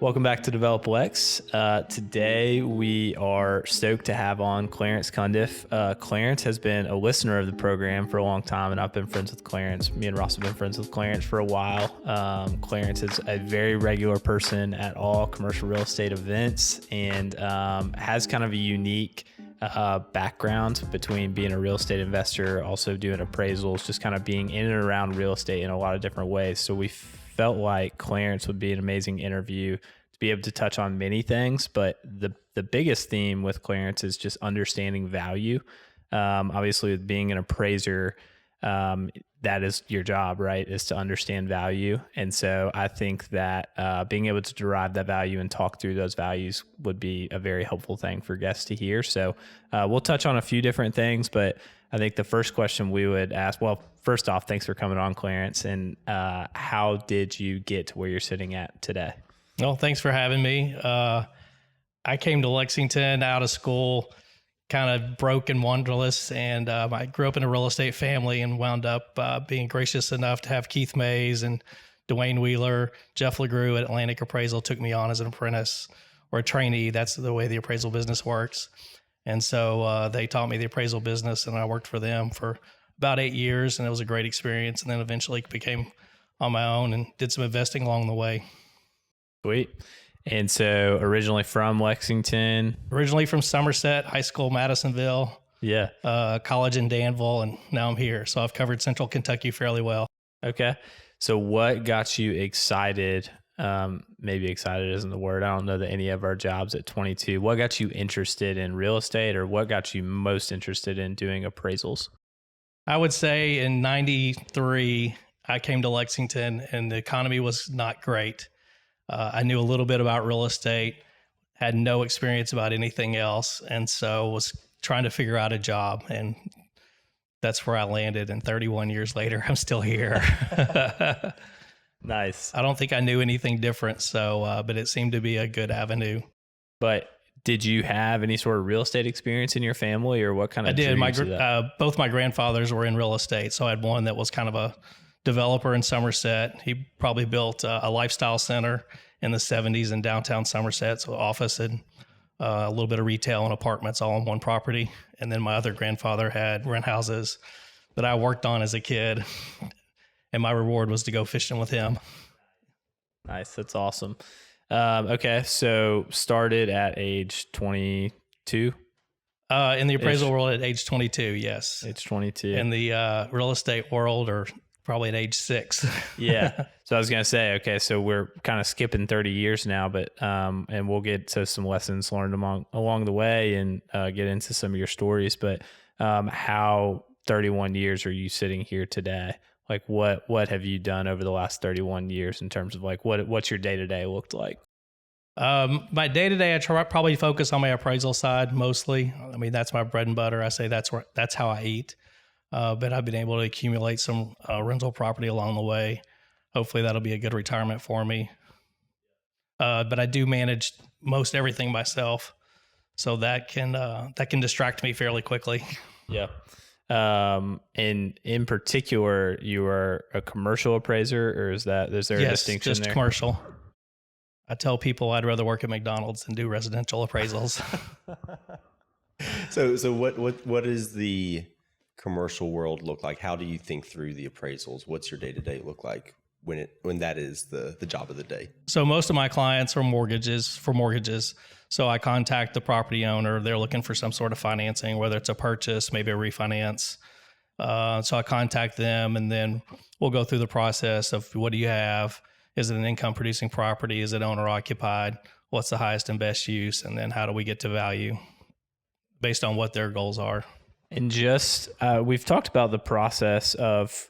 Welcome back to Develop Lex. Today we are stoked to have on Clarence Cundiff. Clarence has been a listener of the program for a long time, and I've been friends with Clarence. Me and Ross have been friends with Clarence for a while. Clarence is a very regular person at all commercial real estate events and has kind of a unique background between being a real estate investor, also doing appraisals, just kind of being in and around real estate in a lot of different ways. So we felt like Clarence would be an amazing interview to be able to touch on many things, but the biggest theme with Clarence is just understanding value. Obviously, with being an appraiser, that is your job, right? Is to understand value. And so I think that being able to derive that value and talk through those values would be a very helpful thing for guests to hear. So we'll touch on a few different things, but I think the first question we would ask, well, first off, thanks for coming on, Clarence. And how did you get to where you're sitting at today? Well, thanks for having me. I came to Lexington out of school, kind of broke and wonderless, and I grew up in a real estate family and wound up being gracious enough to have Keith Mays and Dwayne Wheeler, Jeff LeGrew at Atlantic Appraisal took me on as an apprentice or a trainee. That's the way the appraisal business works. And so they taught me the appraisal business, and I worked for them for about 8 years, and it was a great experience. And then eventually became on my own and did some investing along the way. Sweet. And so originally from Lexington? Originally from Somerset, high school, Madisonville. Yeah. College in Danville, and now I'm here. So I've covered Central Kentucky fairly well. Okay. So what got you excited? Maybe excited isn't the word. I don't know that any of our jobs at 22. What got you interested in real estate, or what got you most interested in doing appraisals? I would say in 93, I came to Lexington and the economy was not great. I knew a little bit about real estate, had no experience about anything else, and so was trying to figure out a job, and that's where I landed. And 31 years later, I'm still here. Nice. I don't think I knew anything different, so but it seemed to be a good avenue. But did you have any sort of real estate experience in your family, or what kind of? I did. Both my grandfathers were in real estate, so I had one that was kind of a developer in Somerset. He probably built a lifestyle center in the 70s in downtown Somerset, so office and a little bit of retail and apartments all on one property. And then my other grandfather had rent houses that I worked on as a kid, and my reward was to go fishing with him. Nice. That's awesome. Okay. So started at age 22? In the appraisal world at age 22, yes. Age 22. In the real estate world, or probably at age 6. Yeah. So I was going to say, okay, so we're kind of skipping 30 years now, but, and we'll get to some lessons learned along the way and get into some of your stories, but how 31 years are you sitting here today? Like what have you done over the last 31 years in terms of like what's your day-to-day looked like? My day-to-day, I probably focus on my appraisal side mostly. I mean, that's my bread and butter. I say that's how I eat. But I've been able to accumulate some rental property along the way. Hopefully that'll be a good retirement for me. But I do manage most everything myself, so that can distract me fairly quickly. Yeah. And in particular, you are a commercial appraiser, or is there a distinction just there? Commercial. I tell people I'd rather work at McDonald's than do residential appraisals. So what is the commercial world look like? How do you think through the appraisals? What's your day-to-day look like when that is the job of the day? So most of my clients are mortgages. So I contact the property owner. They're looking for some sort of financing, whether it's a purchase, maybe a refinance. So I contact them, and then we'll go through the process of what do you have? Is it an income producing property? Is it owner occupied? What's the highest and best use? And then how do we get to value based on what their goals are? And just, we've talked about the process of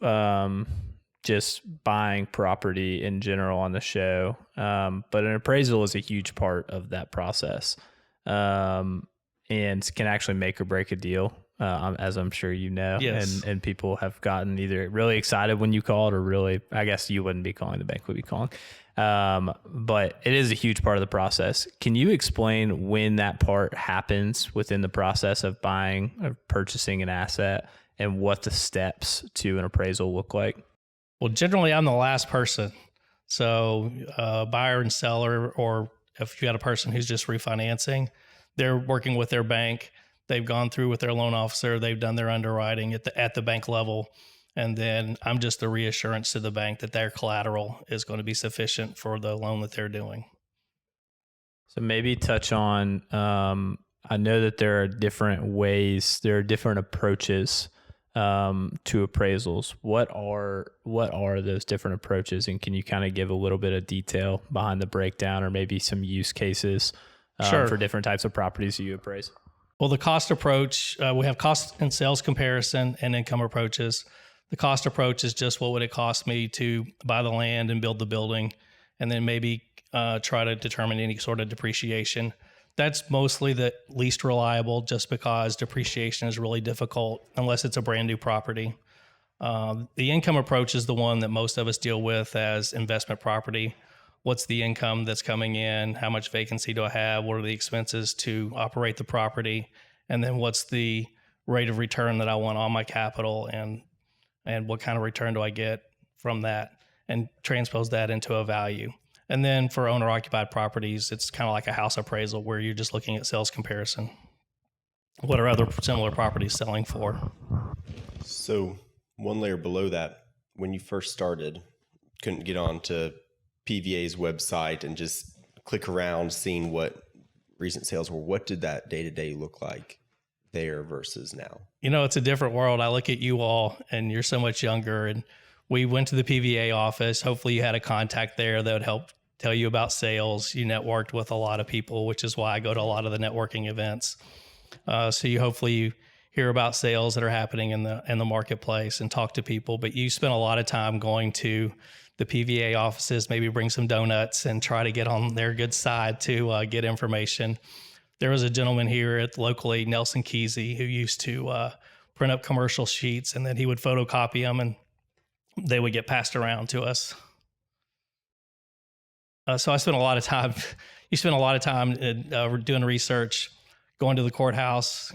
just buying property in general on the show, but an appraisal is a huge part of that process, and can actually make or break a deal, as I'm sure you know. Yes. And people have gotten either really excited when you called, or really, I guess you wouldn't be calling, the bank would be calling. But it is a huge part of the process. Can you explain when that part happens within the process of buying or purchasing an asset, and what the steps to an appraisal look like? Well, generally I'm the last person. So buyer and seller, or if you got a person who's just refinancing, they're working with their bank. They've gone through with their loan officer. They've done their underwriting at the bank level. And then I'm just a reassurance to the bank that their collateral is going to be sufficient for the loan that they're doing. So maybe touch on, I know that there are different ways, there are different approaches to appraisals. What are those different approaches? And can you kind of give a little bit of detail behind the breakdown, or maybe some use cases for different types of properties you appraise? Well, the cost approach, we have cost and sales comparison and income approaches. The cost approach is just what would it cost me to buy the land and build the building, and then maybe try to determine any sort of depreciation. That's mostly the least reliable, just because depreciation is really difficult unless it's a brand new property. The income approach is the one that most of us deal with as investment property. What's the income that's coming in? How much vacancy do I have? What are the expenses to operate the property? And then what's the rate of return that I want on my capital, and what kind of return do I get from that, and transpose that into a value. And then for owner-occupied properties, it's kind of like a house appraisal where you're just looking at sales comparison. What are other similar properties selling for? So one layer below that, when you first started, couldn't get on to PVA's website and just click around seeing what recent sales were. What did that day-to-day look like there versus now? You know, it's a different world. I look at you all, and you're so much younger, and we went to the PVA office. Hopefully you had a contact there that would help tell you about sales. You networked with a lot of people, which is why I go to a lot of the networking events. So you hopefully hear about sales that are happening in the marketplace and talk to people. But you spend a lot of time going to the PVA offices, maybe bring some donuts and try to get on their good side to get information. There was a gentleman here locally, Nelson Kesey, who used to print up commercial sheets, and then he would photocopy them and they would get passed around to us. So I spent a lot of time, you spend a lot of time doing research, going to the courthouse,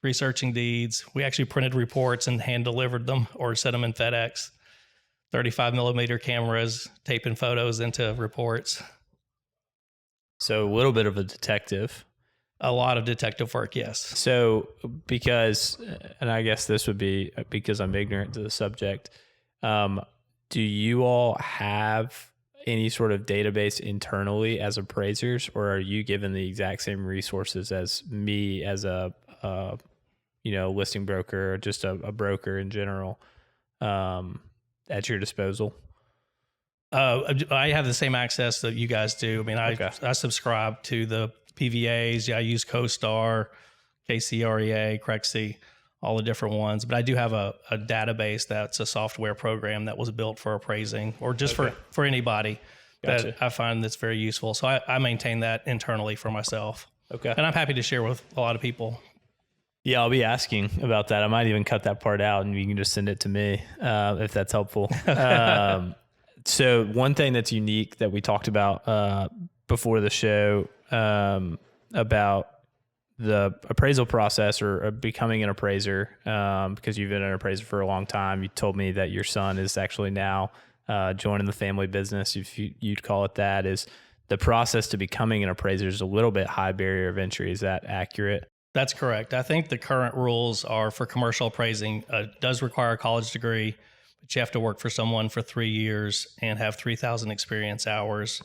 researching deeds. We actually printed reports and hand delivered them or sent them in FedEx. 35 millimeter cameras, taping photos into reports. So a little bit of a detective. A lot of detective work, yes. So because, and I guess this would be because I'm ignorant to the subject, do you all have any sort of database internally as appraisers, or are you given the exact same resources as me as a listing broker, or just a broker in general, at your disposal? I have the same access that you guys do. I mean, I subscribe to the PVAs. Yeah, I use CoStar, KCREA, Crexy, all the different ones. But I do have a database that's a software program that was built for appraising, or just for anybody. Gotcha. That I find that's very useful. So I maintain that internally for myself. Okay. And I'm happy to share with a lot of people. Yeah, I'll be asking about that. I might even cut that part out and you can just send it to me if that's helpful. So one thing that's unique that we talked about before the show about the appraisal process or becoming an appraiser, because you've been an appraiser for a long time. You told me that your son is actually now joining the family business, if you'd call it that. Is the process to becoming an appraiser is a little bit high barrier of entry. Is that accurate? That's correct. I think the current rules are for commercial appraising, does require a college degree, but you have to work for someone for 3 years and have 3,000 experience hours.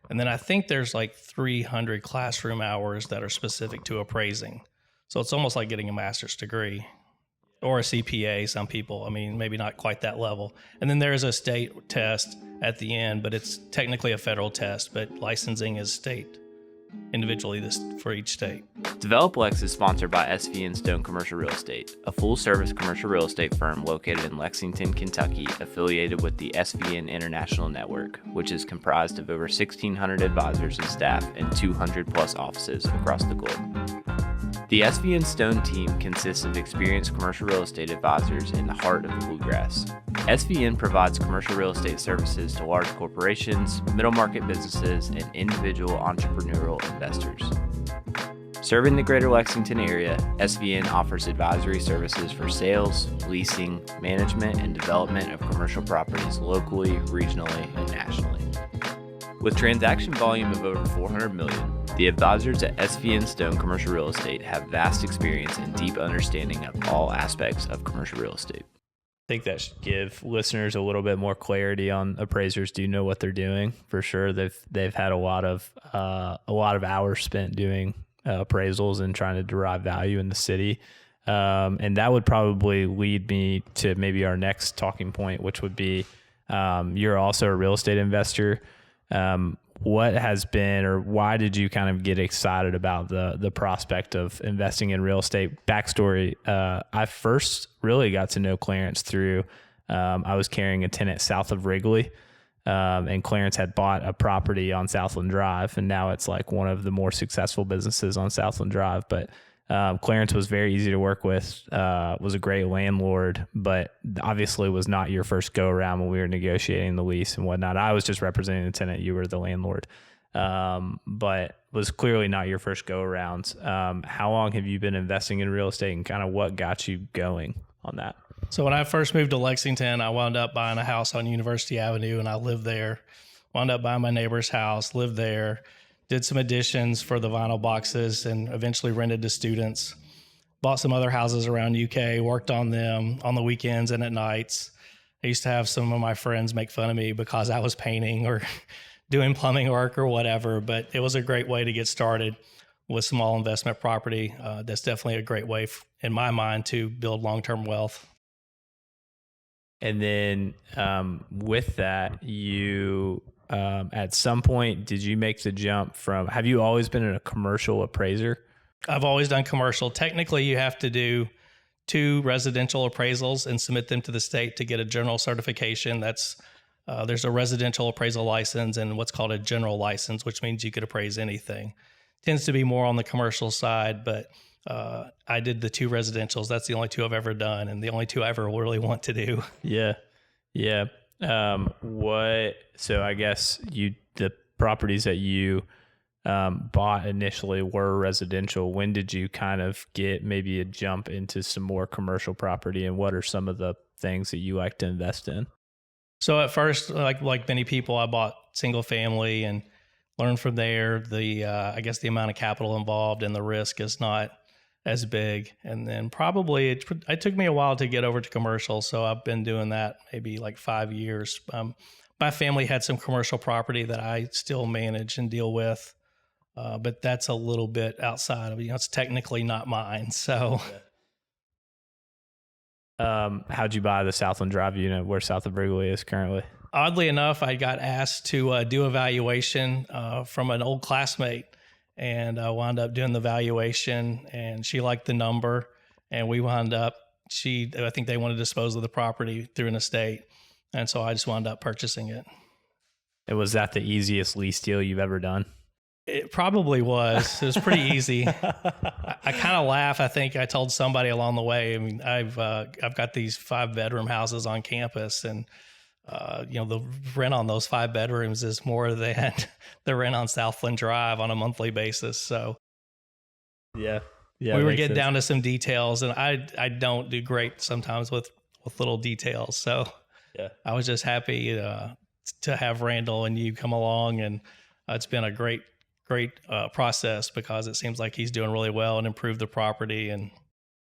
And then I think there's like 300 classroom hours that are specific to appraising. So it's almost like getting a master's degree or a CPA, some people. I mean, maybe not quite that level. And then there's a state test at the end, but it's technically a federal test, but licensing is state. Individually this for each state. Develop Lex is sponsored by SV & Stone Commercial Real Estate, a full-service commercial real estate firm located in Lexington, Kentucky, affiliated with the SVN International Network, which is comprised of over 1,600 advisors and staff and 200-plus offices across the globe. The SV & Stone team consists of experienced commercial real estate advisors in the heart of the Bluegrass. SVN provides commercial real estate services to large corporations, middle market businesses, and individual entrepreneurial investors. Serving the greater Lexington area, SVN offers advisory services for sales, leasing, management, and development of commercial properties locally, regionally, and nationally. With transaction volume of over $400 million, the advisors at SVN Stone Commercial Real Estate have vast experience and deep understanding of all aspects of commercial real estate. I think that should give listeners a little bit more clarity on appraisers do know what they're doing. For sure, they've had a lot of hours spent doing appraisals and trying to derive value in the city. And that would probably lead me to maybe our next talking point, which would be you're also a real estate investor. What has been, or why did you kind of get excited about the prospect of investing in real estate? Backstory, I first really got to know Clarence through, I was carrying a tenant south of Wrigley, and Clarence had bought a property on Southland Drive, and now it's like one of the more successful businesses on Southland Drive. But Clarence was very easy to work with, was a great landlord, but obviously was not your first go around when we were negotiating the lease and whatnot. I was just representing the tenant. You were the landlord, but was clearly not your first go around. How long have you been investing in real estate, and kind of what got you going on that? So when I first moved to Lexington, I wound up buying a house on University Avenue, and I lived there. Wound up buying my neighbor's house, lived there. Did some additions for the vinyl boxes and eventually rented to students. Bought some other houses around UK, worked on them on the weekends and at nights. I used to have some of my friends make fun of me because I was painting or doing plumbing work or whatever, but it was a great way to get started with small investment property. That's definitely a great way, in my mind, to build long-term wealth. And then with that, you... at some point, did you make the jump from, have you always been a commercial appraiser? I've always done commercial. Technically, you have to do 2 residential appraisals and submit them to the state to get a general certification. There's a residential appraisal license and what's called a general license, which means you could appraise anything. Tends to be more on the commercial side, but I did the 2 residentials. That's the only 2 I've ever done, and the only 2 I ever really want to do. Yeah. So I guess the properties that you bought initially were residential. When did you kind of get maybe a jump into some more commercial property, and what are some of the things that you like to invest in? So at first, like many people, I bought single family and learned from there. I guess the amount of capital involved and the risk is not as big. And then probably it took me a while to get over to commercial. So I've been doing that maybe like 5 years. My family had some commercial property that I still manage and deal with. But that's a little bit outside of, it's technically not mine. So how'd you buy the Southland Drive unit where South of Wrigley is currently? Oddly enough, I got asked to do a valuation from an old classmate. And I wound up doing the valuation, and she liked the number, and we wound up, I think they wanted to dispose of the property through an estate. And so I just wound up purchasing it. And was that the easiest lease deal you've ever done? It probably was. It was pretty easy. I kind of laugh. I think I told somebody along the way, I mean, I've got these 5-bedroom houses on campus, and the rent on those 5 bedrooms is more than the rent on Southland Drive on a monthly basis. So yeah, we were getting down to some details, and I don't do great sometimes with little details. So yeah, I was just happy to have Randall and you come along, and it's been a great process because it seems like he's doing really well and improved the property. And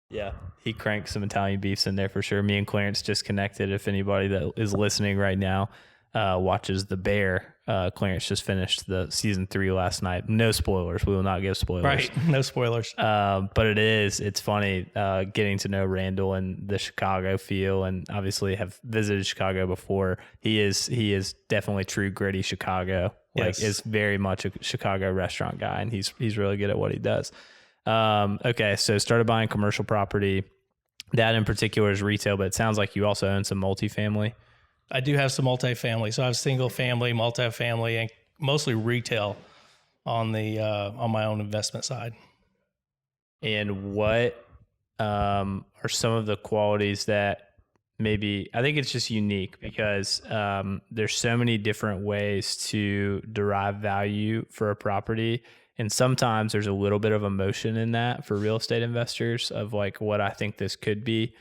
yeah, he cranked some Italian beefs in there for sure. Me and Clarence just connected. If anybody that is listening right now watches The Bear, Clarence just finished the season 3 last night. No spoilers. We will not give spoilers. Right. No spoilers. But it's funny getting to know Randall and the Chicago feel, and obviously have visited Chicago before. He is definitely true gritty Chicago. Yes. Is very much a Chicago restaurant guy, and he's really good at what he does. Okay, so started buying commercial property. That in particular is retail, but it sounds like you also own some multifamily. I do have some multifamily. So I have single family, multifamily, and mostly retail on my own investment side. And what are some of the qualities that maybe, I think it's just unique because there's so many different ways to derive value for a property. And sometimes there's a little bit of emotion in that for real estate investors of like what I think this could be.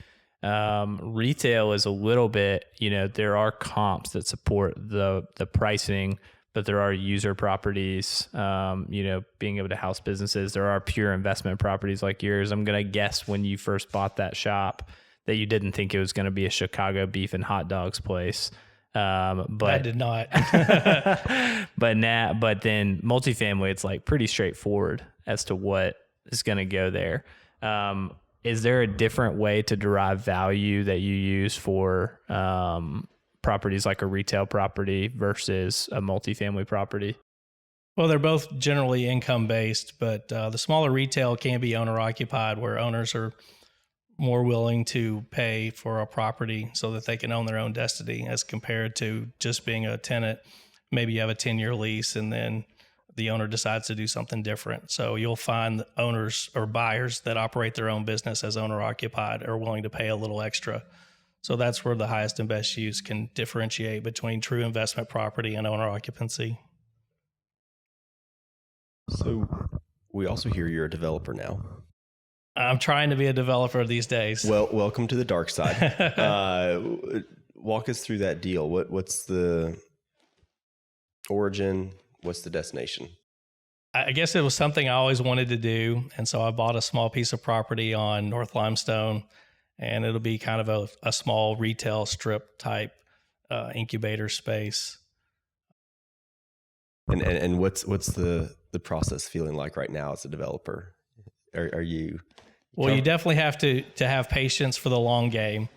Retail is a little bit, there are comps that support the pricing, but there are user properties, being able to house businesses. There are pure investment properties like yours. I'm going to guess when you first bought that shop that you didn't think it was going to be a Chicago beef and hot dogs place. But I did not. but then multifamily, it's like pretty straightforward as to what is going to go there. Is there a different way to derive value that you use for properties like a retail property versus a multifamily property? Well, they're both generally income based, but the smaller retail can be owner occupied, where owners are more willing to pay for a property so that they can own their own destiny, as compared to just being a tenant. Maybe you have a 10-year lease and then the owner decides to do something different. So you'll find owners or buyers that operate their own business as owner occupied are willing to pay a little extra. So that's where the highest and best use can differentiate between true investment property and owner occupancy. So we also hear you're a developer now. I'm trying to be a developer these days. Well, welcome to the dark side. Walk us through that deal. What's the origin? What's the destination? I guess it was something I always wanted to do. And so I bought a small piece of property on North Limestone, and it'll be kind of a small retail strip type incubator space. And what's the process feeling like right now as a developer? Are you? Well, you definitely have to have patience for the long game.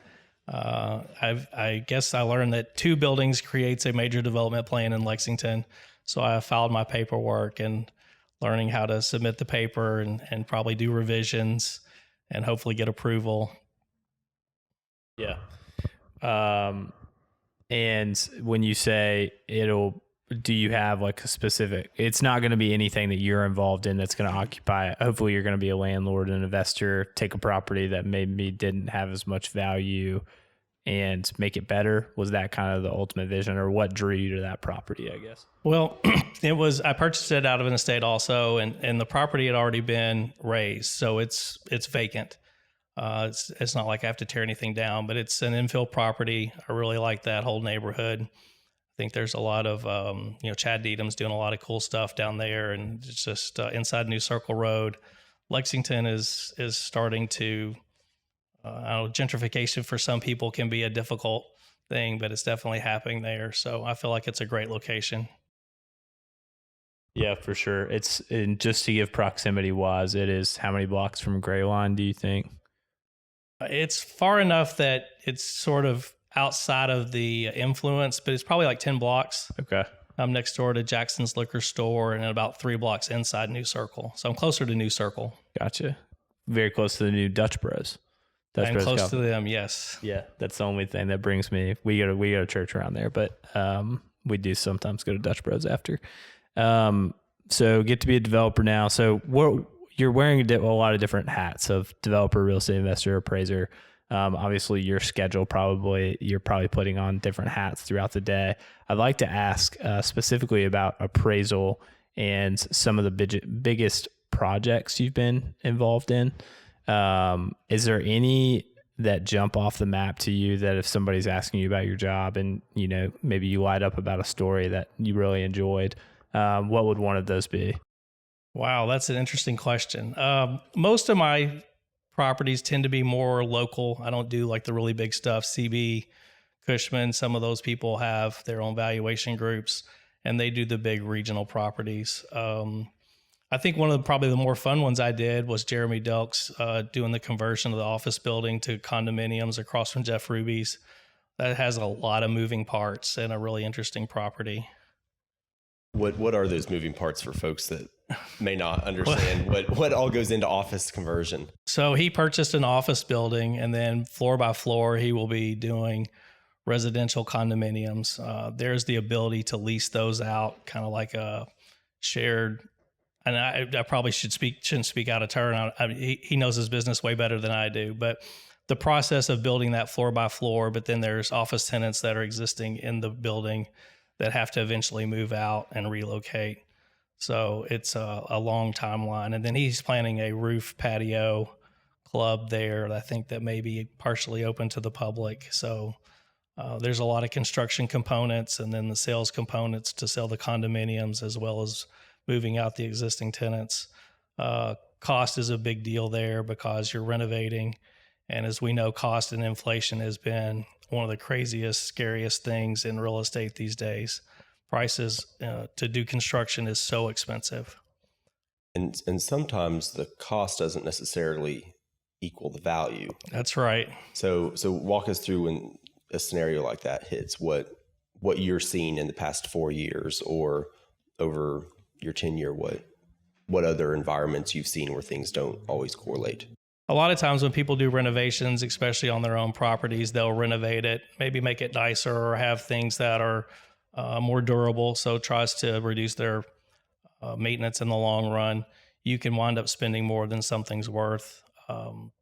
I guess I learned that 2 buildings creates a major development plan in Lexington. So I filed my paperwork and learning how to submit the paper and probably do revisions and hopefully get approval. Yeah. And when you say do you have like a specific, it's not going to be anything that you're involved in that's going to occupy, hopefully you're going to be a landlord and investor, take a property that maybe didn't have as much value and make it better. Was that kind of the ultimate vision, or what drew you to that property, I guess? Well, I purchased it out of an estate also, and the property had already been raised. So it's vacant. It's not like I have to tear anything down, but it's an infill property. I really like that whole neighborhood. I think there's a lot of, Chad Needham's doing a lot of cool stuff down there, and it's just inside New Circle Road. Lexington is starting to, gentrification for some people can be a difficult thing, but it's definitely happening there. So I feel like it's a great location. Yeah, for sure. And just to give proximity wise, it is how many blocks from Gray Line, do you think? It's far enough that it's sort of outside of the influence, but it's probably like 10 blocks. Okay. I'm next door to Jackson's Liquor Store and about 3 blocks inside New Circle. So I'm closer to New Circle. Gotcha. Very close to the new Dutch Bros. I'm close to them, yes. Yeah, that's the only thing that brings me. We go to church around there, but we do sometimes go to Dutch Bros after. So get to be a developer now. So you're wearing a lot of different hats of developer, real estate investor, appraiser. Obviously your schedule you're probably putting on different hats throughout the day. I'd like to ask specifically about appraisal and some of the biggest projects you've been involved in. Is there any that jump off the map to you that if somebody's asking you about your job and, maybe you light up about a story that you really enjoyed, what would one of those be? Wow, that's an interesting question. Most of my properties tend to be more local. I don't do like the really big stuff. CB, Cushman, some of those people have their own valuation groups and they do the big regional properties. I think one of probably the more fun ones I did was Jeremy Delk's doing the conversion of the office building to condominiums across from Jeff Ruby's. That has a lot of moving parts and a really interesting property. What are those moving parts for folks that may not understand what all goes into office conversion? So he purchased an office building, and then floor by floor, he will be doing residential condominiums. There's the ability to lease those out, kind of like a shared. And I probably shouldn't speak out of turn. He knows his business way better than I do, but the process of building that floor by floor, but then there's office tenants that are existing in the building that have to eventually move out and relocate. So it's a long timeline. And then he's planning a roof patio club there, I think, that may be partially open to the public. So there's a lot of construction components and then the sales components to sell the condominiums as well as moving out the existing tenants. Cost is a big deal there because you're renovating. And as we know, cost and inflation has been one of the craziest, scariest things in real estate these days. Prices to do construction is so expensive. And sometimes the cost doesn't necessarily equal the value. That's right. So walk us through when a scenario like that hits, what you're seeing in the past 4 years or over your tenure, what other environments you've seen where things don't always correlate. A lot of times when people do renovations, especially on their own properties, they'll renovate it, maybe make it nicer or have things that are more durable. So it tries to reduce their maintenance in the long run. You can wind up spending more than something's worth.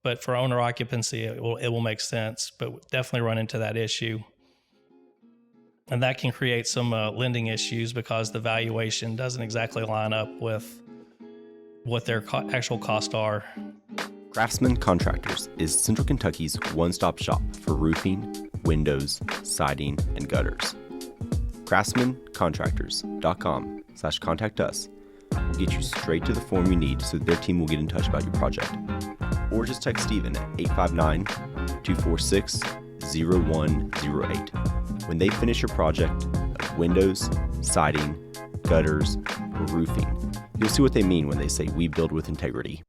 But for owner occupancy, it will make sense, but definitely run into that issue. And that can create some lending issues because the valuation doesn't exactly line up with what their actual costs are. Craftsman Contractors is Central Kentucky's one-stop shop for roofing, windows, siding, and gutters. CraftsmanContractors.com/contact us will get you straight to the form you need so their team will get in touch about your project. Or just text Steven at 859-246-0108. When they finish your project of windows, siding, gutters, or roofing, you'll see what they mean when they say we build with integrity.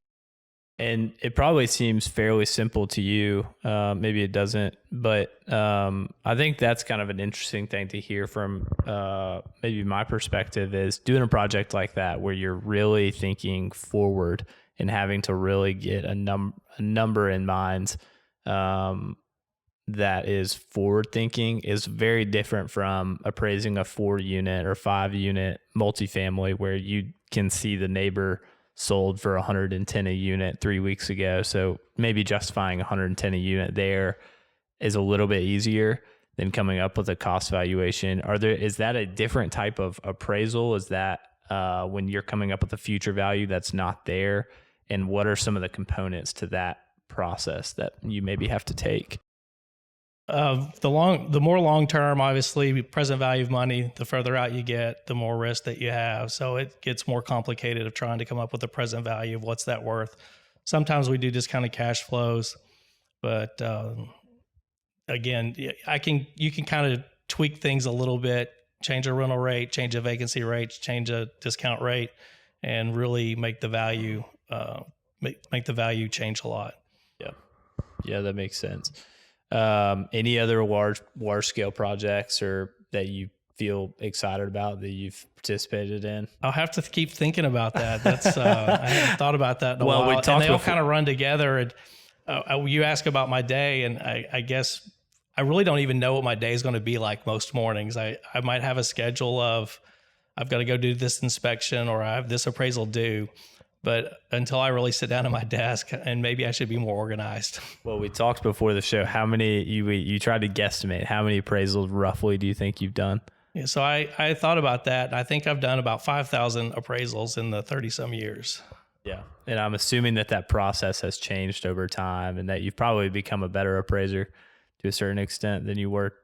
And it probably seems fairly simple to you. Maybe it doesn't, but I think that's kind of an interesting thing to hear from maybe my perspective is doing a project like that where you're really thinking forward and having to really get a number in mind that is forward thinking is very different from appraising a 4-unit or 5-unit multifamily where you can see the neighbor sold for 110 a unit 3 weeks ago. So maybe justifying 110 a unit there is a little bit easier than coming up with a cost valuation. Is that a different type of appraisal? Is that when you're coming up with a future value that's not there? And what are some of the components to that process that you maybe have to take? The more long-term, obviously, present value of money, the further out you get, the more risk that you have. So it gets more complicated of trying to come up with the present value of what's that worth. Sometimes we do just kind of cash flows, but again, you can kind of tweak things a little bit, change a rental rate, change a vacancy rate, change a discount rate, and really make the value make the value change a lot. Yeah, that makes sense. Any other large scale projects or that you feel excited about that you've participated in? I'll have to keep thinking about that. That's I haven't thought about that in a while. We talked and they all before. kind of run together. And you ask about my day, and I guess I really don't even know what my day is going to be like most mornings. I might have a schedule of I've got to go do this inspection or I have this appraisal due. But until I really sit down at my desk, and maybe I should be more organized. Well, we talked before the show. How many you tried to guesstimate? How many appraisals roughly do you think you've done? Yeah, so I thought about that. I think I've done about 5,000 appraisals in the 30-some years. Yeah, and I'm assuming that process has changed over time, and that you've probably become a better appraiser to a certain extent than you were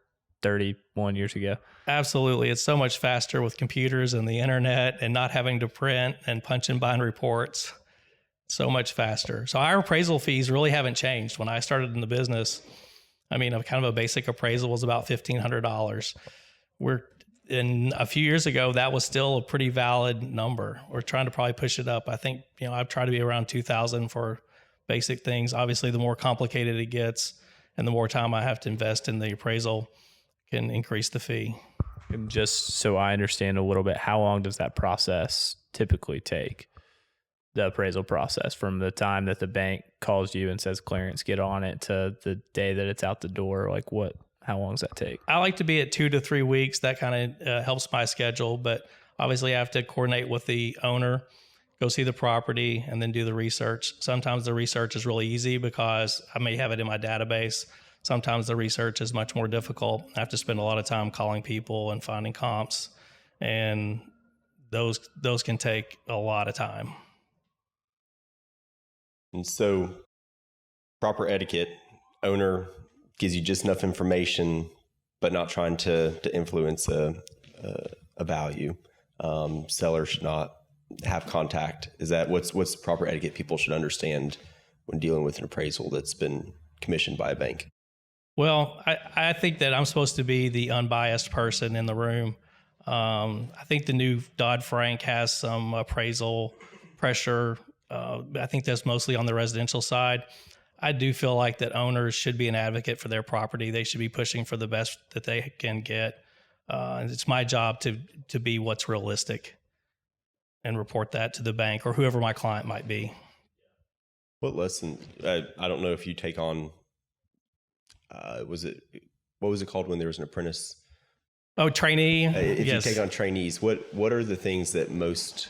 31 years ago. Absolutely. It's so much faster with computers and the internet and not having to print and punch and bind reports. So much faster. So our appraisal fees really haven't changed. When I started in the business, I mean, kind of a basic appraisal was about $1,500. In a few years ago, that was still a pretty valid number. We're trying to probably push it up. I think, I've tried to be around 2,000 for basic things. Obviously, the more complicated it gets and the more time I have to invest in the appraisal can increase the fee. And just so I understand a little bit, how long does that process typically take? The appraisal process from the time that the bank calls you and says, Clarence, get on it, to the day that it's out the door? Like how long does that take? I like to be at 2 to 3 weeks. That kind of helps my schedule, but obviously I have to coordinate with the owner go see the property, and then do the research. Sometimes the research is really easy because I may have it in my database. Sometimes the research is much more difficult. I have to spend a lot of time calling people and finding comps, and those can take a lot of time. And so proper etiquette, owner gives you just enough information, but not trying to influence a value. Seller should not have contact. Is that what's proper etiquette people should understand when dealing with an appraisal that's been commissioned by a bank? Well, I think that I'm supposed to be the unbiased person in the room. I think the new Dodd-Frank has some appraisal pressure. I think that's mostly on the residential side. I do feel like that owners should be an advocate for their property. They should be pushing for the best that they can get. And it's my job to be what's realistic and report that to the bank or whoever my client might be. What lesson? I don't know if you take on. What was it called when there was an apprentice? Oh, trainee. If yes. you take on trainees, what are the things that most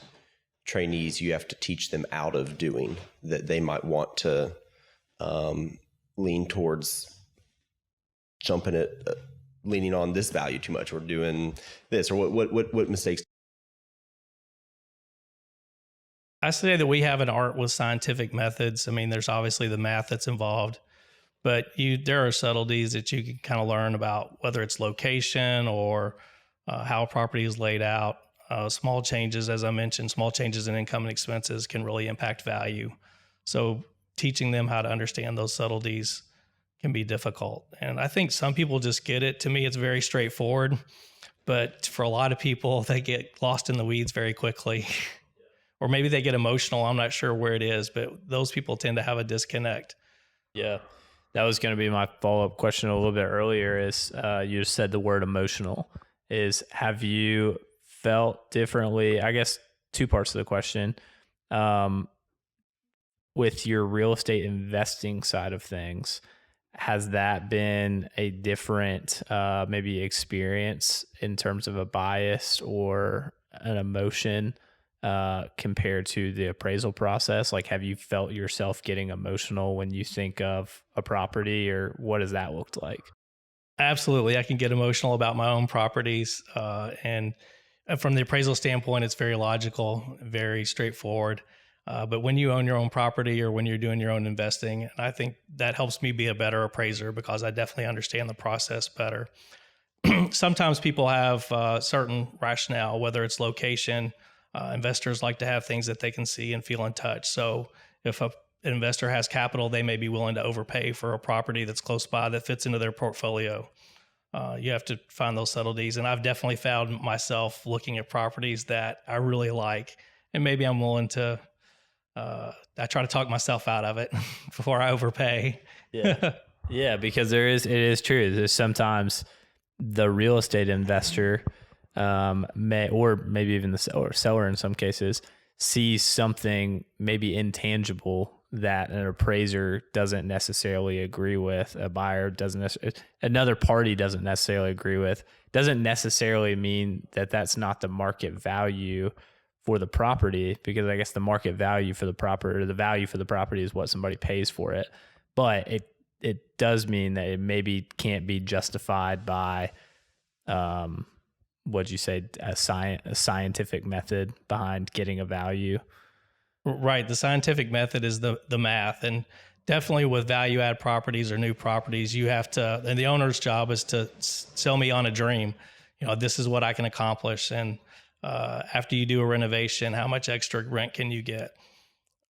trainees you have to teach them out of doing that they might want to lean towards jumping it, leaning on this value too much, or doing this, or what mistakes? I say that we have an art with scientific methods. I mean, there's obviously the math that's involved, but there are subtleties that you can kind of learn about, whether it's location or how a property is laid out. Small changes, as I mentioned, small changes in income and expenses can really impact value. So teaching them how to understand those subtleties can be difficult. And I think some people just get it. To me, it's very straightforward. But for a lot of people, they get lost in the weeds very quickly. Or maybe they get emotional. I'm not sure where it is, but those people tend to have a disconnect. Yeah. That was going to be my follow-up question a little bit earlier is you just said the word emotional. Have you felt differently? I guess two parts of the question. With your real estate investing side of things, has that been a different maybe experience in terms of a bias or an emotion compared to the appraisal process? Like, have you felt yourself getting emotional when you think of a property, or what does that look like? Absolutely. I can get emotional about my own properties. And from the appraisal standpoint, it's very logical, very straightforward. But when you own your own property or when you're doing your own investing, and I think that helps me be a better appraiser because I definitely understand the process better. Sometimes people have certain rationale, whether it's location. Investors like to have things that they can see and feel and touch. So if an investor has capital, they may be willing to overpay for a property that's close by that fits into their portfolio. You have to find those subtleties. And I've definitely found myself looking at properties that I really like, and maybe I'm willing to, I try to talk myself out of it before I overpay. Yeah. Yeah, because it is true. There's sometimes the real estate investor may, or maybe even the seller in some cases, sees something maybe intangible that an appraiser doesn't necessarily agree with, a buyer another party doesn't necessarily agree with. Doesn't necessarily mean that that's not the market value for the property, because I guess the market value for the property, or the value for the property, is what somebody pays for it. But it does mean that it maybe can't be justified by what'd you say, a scientific method behind getting a value. Right. The scientific method is the math. And definitely with value add properties or new properties, you have to, and the owner's job is to sell me on a dream. This is what I can accomplish. And after you do a renovation, how much extra rent can you get?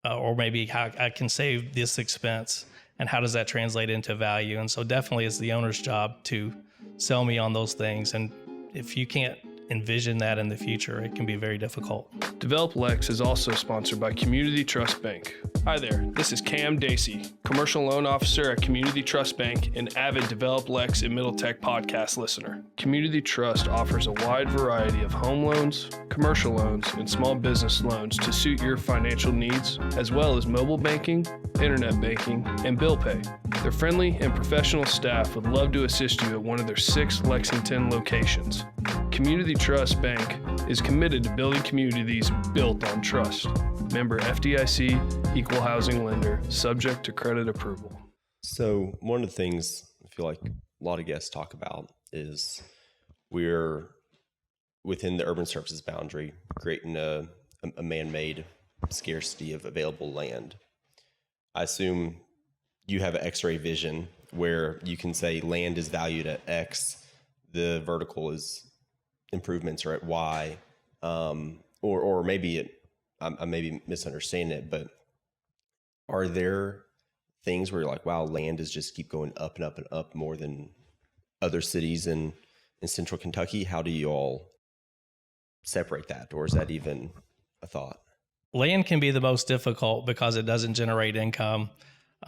Or maybe how I can save this expense, and how does that translate into value? And so definitely it's the owner's job to sell me on those things. And if you can't envision that in the future, it can be very difficult. Develop Lex is also sponsored by Community Trust Bank. Hi there, this is Cam Dacey, Commercial Loan Officer at Community Trust Bank and avid Develop Lex in Middle Tech podcast listener. Community Trust offers a wide variety of home loans, commercial loans, and small business loans to suit your financial needs, as well as mobile banking, internet banking, and bill pay. Their friendly and professional staff would love to assist you at one of their 6 Lexington locations. Community Trust Bank is committed to building communities built on trust. Member FDIC, equal housing lender, subject to credit approval. So one of the things I feel like a lot of guests talk about is we're within the urban services boundary, creating a man-made scarcity of available land. I assume you have an X-ray vision where you can say land is valued at X, the vertical is improvements are at Y, or maybe I may be misunderstanding it, but are there things where you're like, wow, land is just keep going up and up and up more than other cities in central Kentucky? How do you all separate that, or is that even a thought? Land can be the most difficult because it doesn't generate income.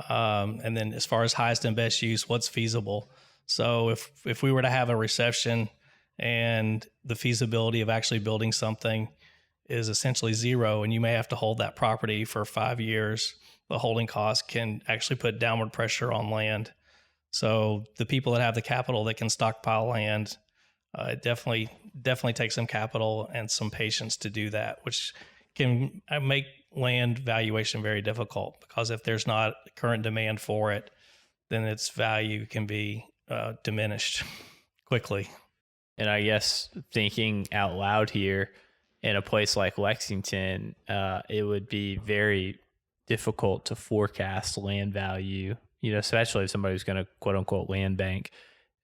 And then as far as highest and best use, what's feasible? So if we were to have a recession and the feasibility of actually building something is essentially zero, and you may have to hold that property for 5 years, the holding cost can actually put downward pressure on land. So the people that have the capital that can stockpile land, it definitely takes some capital and some patience to do that, which can make land valuation very difficult, because if there's not current demand for it, then its value can be diminished quickly. And I guess thinking out loud here, in a place like Lexington, it would be very difficult to forecast land value, especially if somebody's going to quote unquote land bank.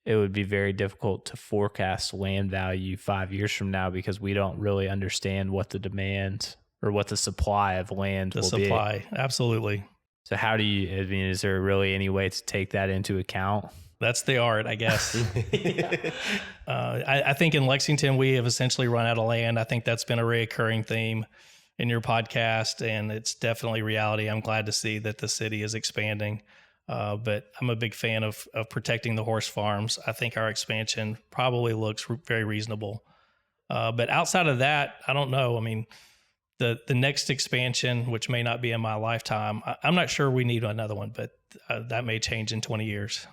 It would be very difficult to forecast land value 5 years from now, because we don't really understand what the demand or what the supply of land will be. Absolutely. So how do you, is there really any way to take that into account? That's the art, I guess. I think in Lexington, we have essentially run out of land. I think that's been a reoccurring theme in your podcast, and it's definitely reality. I'm glad to see that the city is expanding. But I'm a big fan of protecting the horse farms. I think our expansion probably looks very reasonable. But outside of that, I don't know. I mean, the next expansion, which may not be in my lifetime, I'm not sure we need another one, but that may change in 20 years.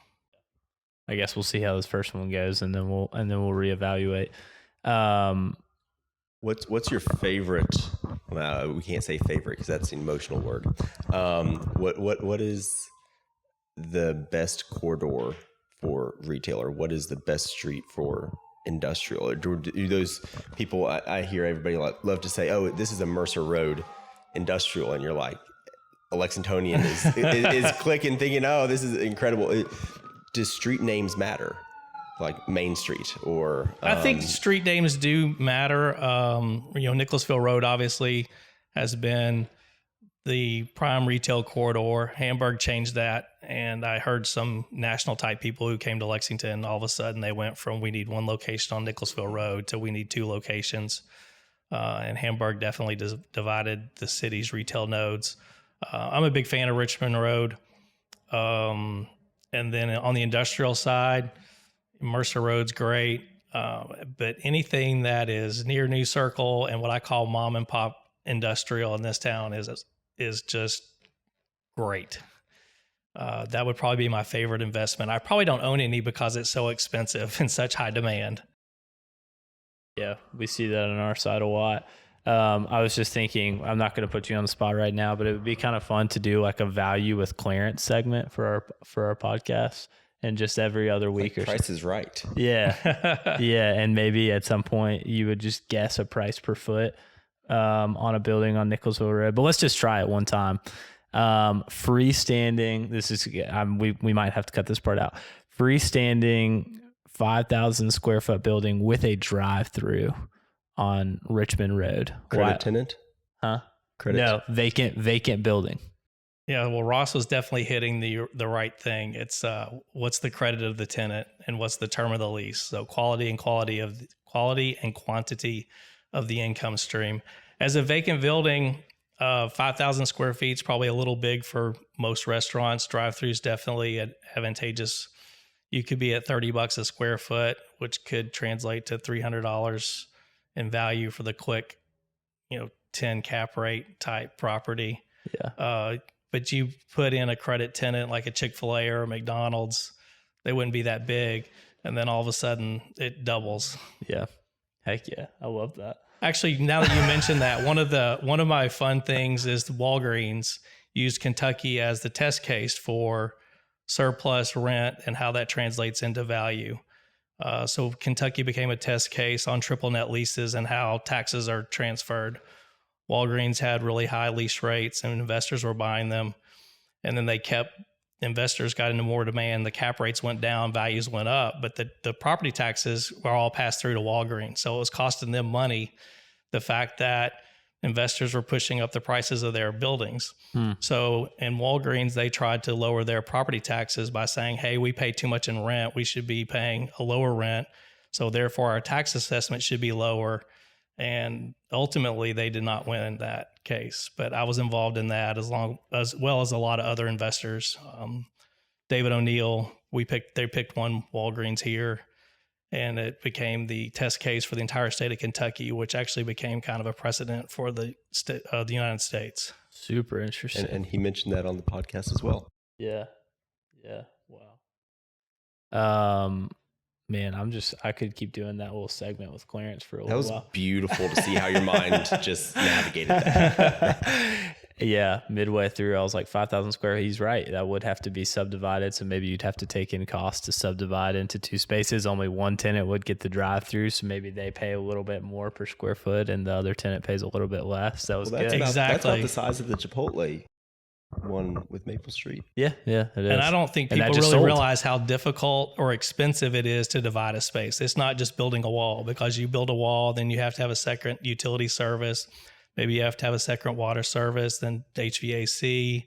I guess we'll see how this first one goes, and then we'll reevaluate. What's your favorite? We can't say favorite because that's an emotional word. What is the best corridor for retail, or what is the best street for industrial? Or do those people, I hear everybody love to say, oh, this is a Mercer Road industrial, and you're like, a Lexingtonian is clicking, thinking, oh, this is incredible. Does street names matter, like Main Street or? I think street names do matter. Nicholasville Road obviously has been the prime retail corridor. Hamburg changed that, and I heard some national type people who came to Lexington, all of a sudden they went from we need one location on Nicholasville Road to we need 2 locations. And Hamburg definitely divided the city's retail nodes. I'm a big fan of Richmond Road. And then on the industrial side, Mercer Road's great. But anything that is near New Circle and what I call mom and pop industrial in this town is just great. That would probably be my favorite investment. I probably don't own any because it's so expensive and such high demand. Yeah, we see that on our side a lot. I was just thinking, I'm not going to put you on the spot right now, but it would be kind of fun to do like a value with Clarence segment for our podcast, and just every other week or Price is Right. Yeah. Yeah. And maybe at some point you would just guess a price per foot on a building on Nicholasville Road. But let's just try it one time. Freestanding, this is, we might have to cut this part out. Freestanding 5,000 square foot building with a drive-through on Richmond Road. Credit tenant? Huh? Credit? No, vacant building. Yeah, well, Ross was definitely hitting the right thing. It's what's the credit of the tenant and what's the term of the lease. So quality and quantity of the income stream. As a vacant building, 5,000 square feet is probably a little big for most restaurants. Drive-throughs definitely advantageous. You could be at $30 a square foot, which could translate to $300 in value for the quick, 10 cap rate type property. Yeah. But you put in a credit tenant like a Chick-fil-A or a McDonald's, they wouldn't be that big. And then all of a sudden it doubles. Yeah. Heck yeah. I love that. Actually, now that you mentioned that, one of my fun things is the Walgreens used Kentucky as the test case for surplus rent and how that translates into value. So Kentucky became a test case on triple net leases and how taxes are transferred. Walgreens had really high lease rates and investors were buying them. And then investors got into more demand. The cap rates went down, values went up, but the property taxes were all passed through to Walgreens. So it was costing them money. The fact that investors were pushing up the prices of their buildings. So in Walgreens, they tried to lower their property taxes by saying, hey, we pay too much in rent. We should be paying a lower rent. So therefore our tax assessment should be lower. And ultimately they did not win in that case, but I was involved in that as well as a lot of other investors. David O'Neill, they picked one Walgreens here, and it became the test case for the entire state of Kentucky, which actually became kind of a precedent for the United States. Super interesting. And he mentioned that on the podcast as well. Yeah. Wow. Man, I could keep doing that little segment with Clarence for a little while. That was beautiful to see how your mind just navigated that. Yeah, midway through, I was like 5,000 square. He's right. That would have to be subdivided. So maybe you'd have to take in costs to subdivide into two spaces. Only one tenant would get the drive-through, so maybe they pay a little bit more per square foot, and the other tenant pays a little bit less. That was good. Exactly. That's about the size of the Chipotle one with Maple Street. Yeah, it is. And I don't think people really realize how difficult or expensive it is to divide a space. It's not just building a wall, because you build a wall, then you have to have a second utility service. Maybe you have to have a second water service, then HVAC,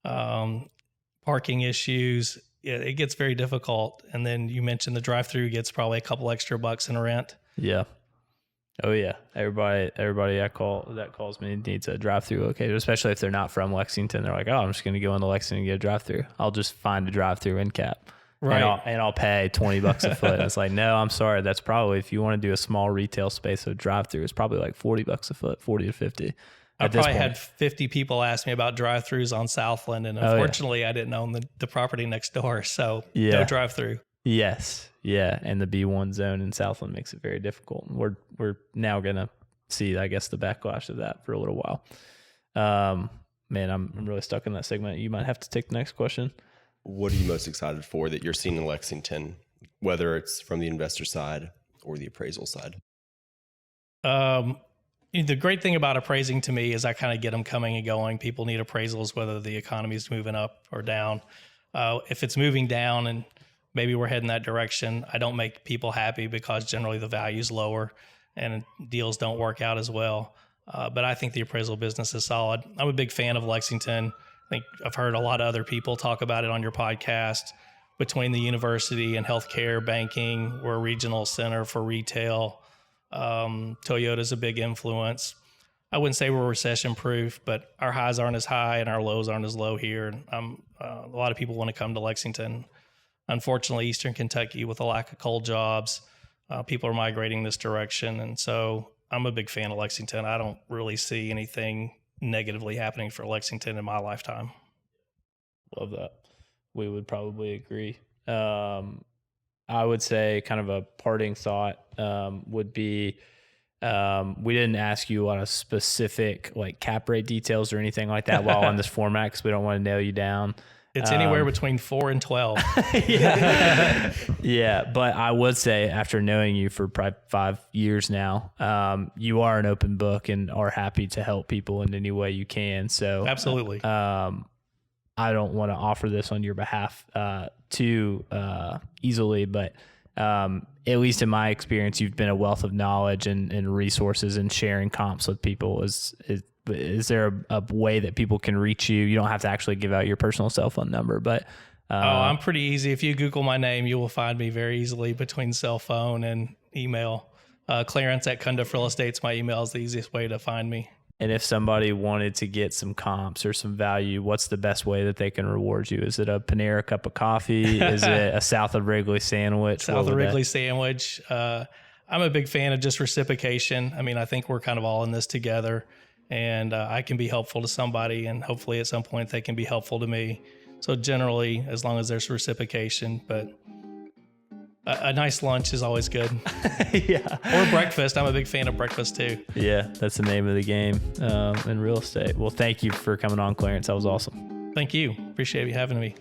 parking issues. It gets very difficult. And then you mentioned the drive-through gets probably a couple extra bucks in rent. Yeah. Oh yeah. Everybody that calls me needs a drive-through locator, especially if they're not from Lexington. They're like, oh, I'm just going to go into Lexington and get a drive-through. I'll just find a drive-through in Cap. Right. And I'll pay $20 a foot. And it's like, no, I'm sorry. That's probably, if you want to do a small retail space, a drive-through, it's probably like $40 a foot, 40 to 50. I probably had 50 people ask me about drive-throughs on Southland, and unfortunately I didn't own the property next door. So no drive-through. Yes. Yeah. And the B1 zone in Southland makes it very difficult. We're now going to see, I guess, the backlash of that for a little while. Man, I'm really stuck in that segment. You might have to take the next question. What are you most excited for that you're seeing in Lexington, whether it's from the investor side or the appraisal side? The great thing about appraising to me is I kind of get them coming and going. People need appraisals, whether the economy is moving up or down. If it's moving down and maybe we're heading that direction, I don't make people happy because generally the value is lower and deals don't work out as well. But I think the appraisal business is solid. I'm a big fan of Lexington. I think I've heard a lot of other people talk about it on your podcast. Between the university and healthcare, banking, we're a regional center for retail. Toyota's a big influence. I wouldn't say we're recession proof, but our highs aren't as high and our lows aren't as low here. A lot of people want to come to Lexington. Unfortunately, Eastern Kentucky, with a lack of coal jobs, people are migrating this direction. And so I'm a big fan of Lexington. I don't really see anything negatively happening for Lexington in my lifetime. Love that. We would probably agree. I would say kind of a parting thought would be, we didn't ask you a lot of specific like cap rate details or anything like that while on this format, because we don't want to nail you down. It's anywhere between 4 and 12. Yeah. But I would say, after knowing you for probably 5 years now, you are an open book and are happy to help people in any way you can. So absolutely. I don't want to offer this on your behalf too easily, but at least in my experience, you've been a wealth of knowledge and resources and sharing comps with people. Is there a way that people can reach you? You don't have to actually give out your personal cell phone number, but I'm pretty easy. If you Google my name, you will find me very easily between cell phone and email. Clarence at Cundiff Real Estate's my email is the easiest way to find me. And if somebody wanted to get some comps or some value, what's the best way that they can reward you? Is it a Panera cup of coffee? Is it a South of Wrigley sandwich? South of Wrigley sandwich. I'm a big fan of just reciprocation. I mean, I think we're kind of all in this together, and I can be helpful to somebody, and hopefully at some point they can be helpful to me. So generally, as long as there's reciprocation, but A nice lunch is always good. Yeah. Or breakfast. I'm a big fan of breakfast too. Yeah, that's the name of the game in real estate. Well, thank you for coming on, Clarence. That was awesome. Thank you. Appreciate you having me.